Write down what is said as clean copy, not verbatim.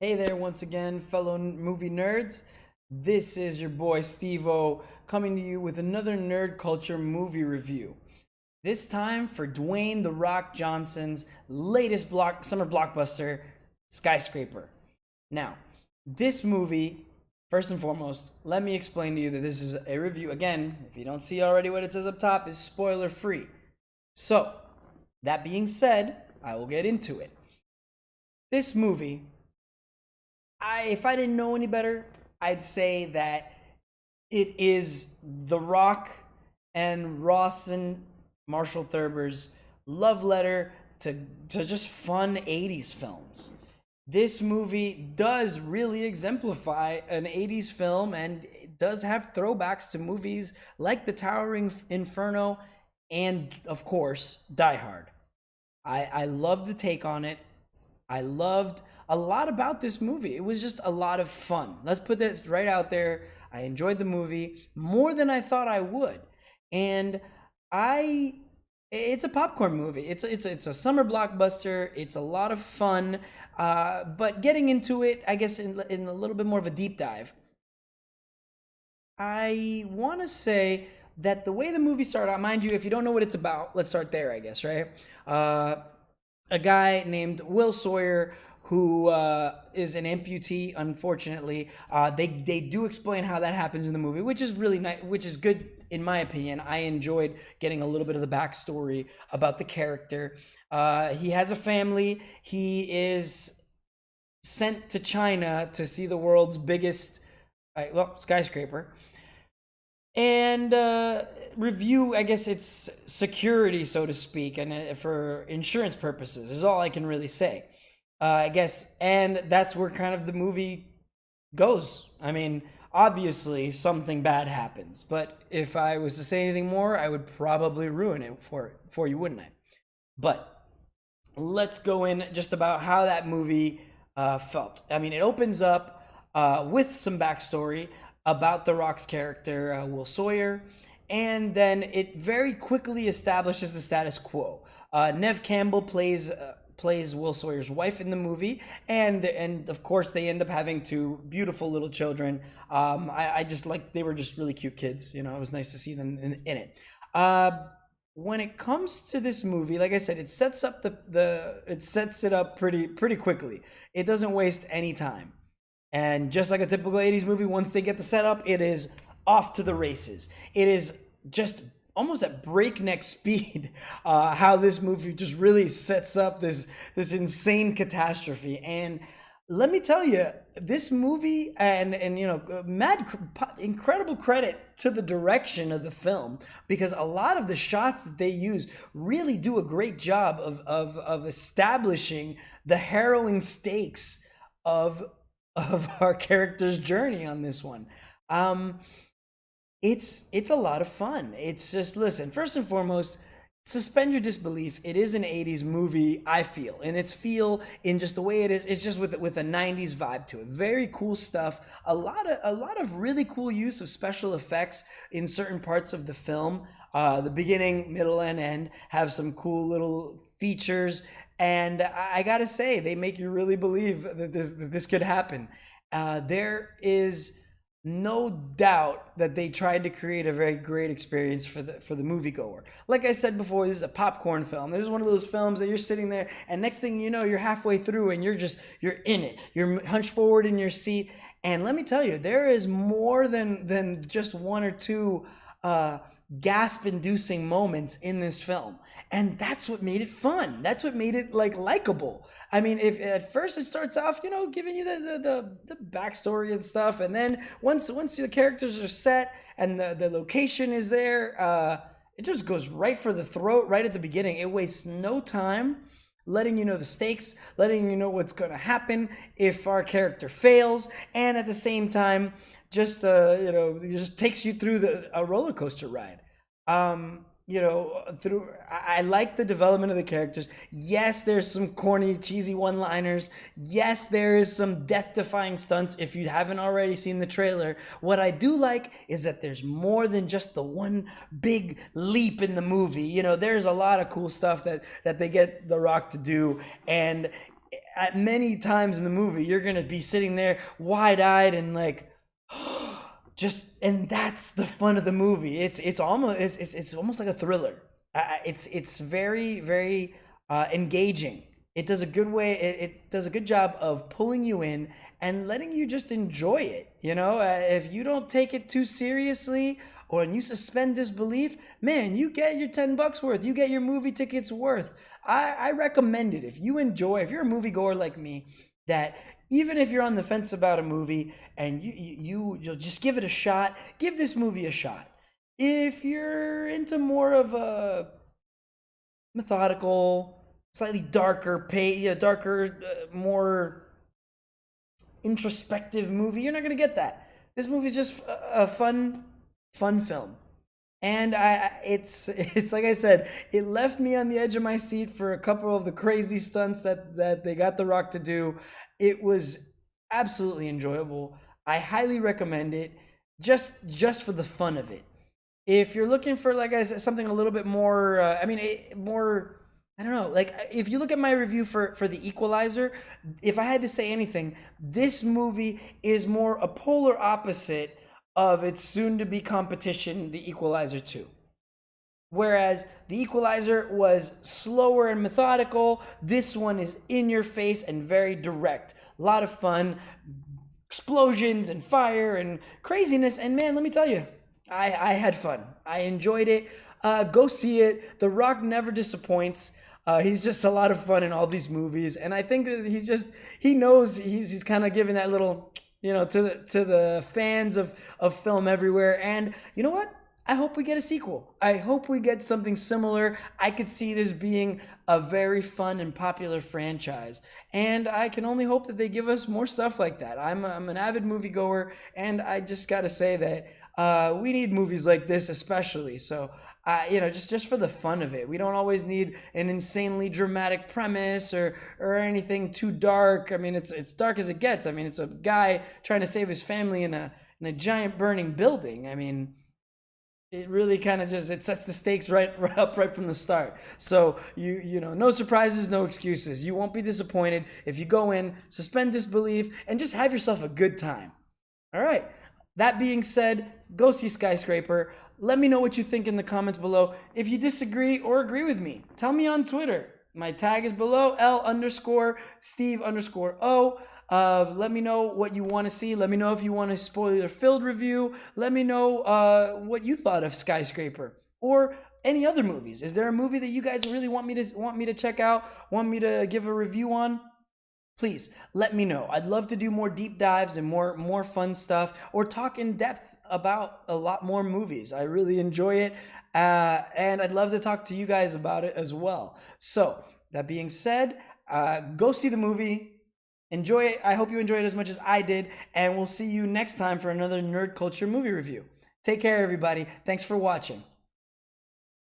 Hey there, once again, fellow movie nerds. This is your boy Steve-O coming to you with another nerd culture movie review. This time for Dwayne "The Rock" Johnson's latest summer blockbuster, Skyscraper. Now, this movie, first and foremost, let me explain to you that this is a review. Again, if you don't see already what it says up top, is spoiler free. So, that being said, I will get into it. This movie, if I didn't know any better, I'd say that it is The Rock and Ross and Marshall Thurber's love letter to just fun 80s films. This movie does really exemplify an 80s film, and it does have throwbacks to movies like The Towering Inferno and, of course, Die Hard. I love the take on it. I loved a lot about this movie. It was just a lot of fun. Let's put this right out there. I enjoyed the movie more than I thought I would. And I it's a popcorn movie. It's a summer blockbuster. It's a lot of fun. But getting into it, I guess in a little bit more of a deep dive, I want to say that the way the movie started out, mind you, if you don't know what it's about, let's start there, I guess, right? A guy named Will Sawyer who is an amputee. Unfortunately, they do explain how that happens in the movie, which is really nice, which is good in my opinion. I enjoyed getting a little bit of the backstory about the character. He has a family. He is sent to China to see the world's biggest, skyscraper, and review, I guess it's security, so to speak, and for insurance purposes is all I can really say. I guess, and that's where kind of the movie goes. I mean, obviously something bad happens, but if I was to say anything more, I would probably ruin it for you, wouldn't I? But let's go in just about how that movie felt. I mean, it opens up with some backstory about The Rock's character, Will Sawyer, and then it very quickly establishes the status quo. Nev Campbell plays Will Sawyer's wife in the movie, and of course they end up having two beautiful little children. I just like, they were just really cute kids. You know, it was nice to see them in it. When it comes to this movie, like I said, it sets up it sets it up pretty quickly. It doesn't waste any time. And just like a typical 80s movie, once they get the setup, it is off to the races. It is just almost at breakneck speed how this movie just really sets up this insane catastrophe. And let me tell you, this movie, and you know, incredible credit to the direction of the film, because a lot of the shots that they use really do a great job of establishing the harrowing stakes of our character's journey on this one. It's a lot of fun. It's just, listen, first and foremost, suspend your disbelief. It is an 80s movie, I feel, and its feel in just the way it is. It's just with a 90s vibe to it. Very cool stuff. A lot of really cool use of special effects in certain parts of the film. The beginning, middle, and end have some cool little features, and I gotta say, they make you really believe that this could happen. There is no doubt that they tried to create a very great experience for the moviegoer. Like I said before, this is a popcorn film. This is one of those films that you're sitting there, and next thing you know, you're halfway through, and you're in it. You're hunched forward in your seat, and let me tell you, there is more than just one or two gasp-inducing moments in this film, and that's what made it fun. That's what made it like likable. I mean, if at first it starts off, you know, giving you the backstory and stuff, and then once the characters are set and the location is there, it just goes right for the throat right at the beginning. It wastes no time letting you know the stakes, letting you know what's going to happen if our character fails, and at the same time, just you know, it just takes you through a roller coaster ride. You know, I like the development of the characters. Yes, there's some corny, cheesy one-liners. Yes, there is some death-defying stunts if you haven't already seen the trailer. What I do like is that there's more than just the one big leap in the movie. You know, there's a lot of cool stuff that they get The Rock to do, and at many times in the movie, you're gonna be sitting there wide-eyed and like, just, and that's the fun of the movie. It's almost like a thriller. It's very very engaging. It does a good way. It does a good job of pulling you in and letting you just enjoy it. If you don't take it too seriously or you suspend disbelief, man, you get your $10 worth. You get your movie tickets worth. I recommend it if you enjoy. If you're a moviegoer like me, that even if you're on the fence about a movie and you'll just give it a shot, give this movie a shot. If you're into more of a methodical, slightly darker, more introspective movie, you're not gonna get that. This movie's just a fun film. And it's like I said, it left me on the edge of my seat for a couple of the crazy stunts that they got The Rock to do. It was absolutely enjoyable. I highly recommend it, just for the fun of it. If you're looking for, like I said, something a little bit more, more, I don't know, like if you look at my review for The Equalizer, if I had to say anything, this movie is more a polar opposite of its soon-to-be competition, The Equalizer 2. Whereas The Equalizer was slower and methodical, this one is in your face and very direct. A lot of fun, explosions and fire and craziness, and man, let me tell you, I had fun. I enjoyed it. Go see it. The Rock never disappoints. He's just a lot of fun in all these movies, and I think that he knows he's kind of giving that little, to the fans of film everywhere. And you know what? I hope we get a sequel. I hope we get something similar. I could see this being a very fun and popular franchise, and I can only hope that they give us more stuff like that. I'm an avid moviegoer, and I just got to say that we need movies like this, especially. So, just for the fun of it. We don't always need an insanely dramatic premise or anything too dark. I mean, it's dark as it gets. I mean, it's a guy trying to save his family in a giant burning building. I mean, it really kind of it sets the stakes right from the start. So no surprises, no excuses. You won't be disappointed if you go in, suspend disbelief, and just have yourself a good time. All right. That being said, go see Skyscraper. Let me know what you think in the comments below. If you disagree or agree with me, tell me on Twitter. My tag is below, L_Steve_O. Let me know what you want to see. Let me know if you want a spoiler-filled review. Let me know what you thought of Skyscraper or any other movies. Is there a movie that you guys really want me to check out? Want me to give a review on? Please let me know. I'd love to do more deep dives and more fun stuff, or talk in depth about a lot more movies. I really enjoy it, and I'd love to talk to you guys about it as well. So that being said, go see the movie. Enjoy it. I hope you enjoyed it as much as I did, and we'll see you next time for another Nerd Culture movie review. Take care, everybody. Thanks for watching.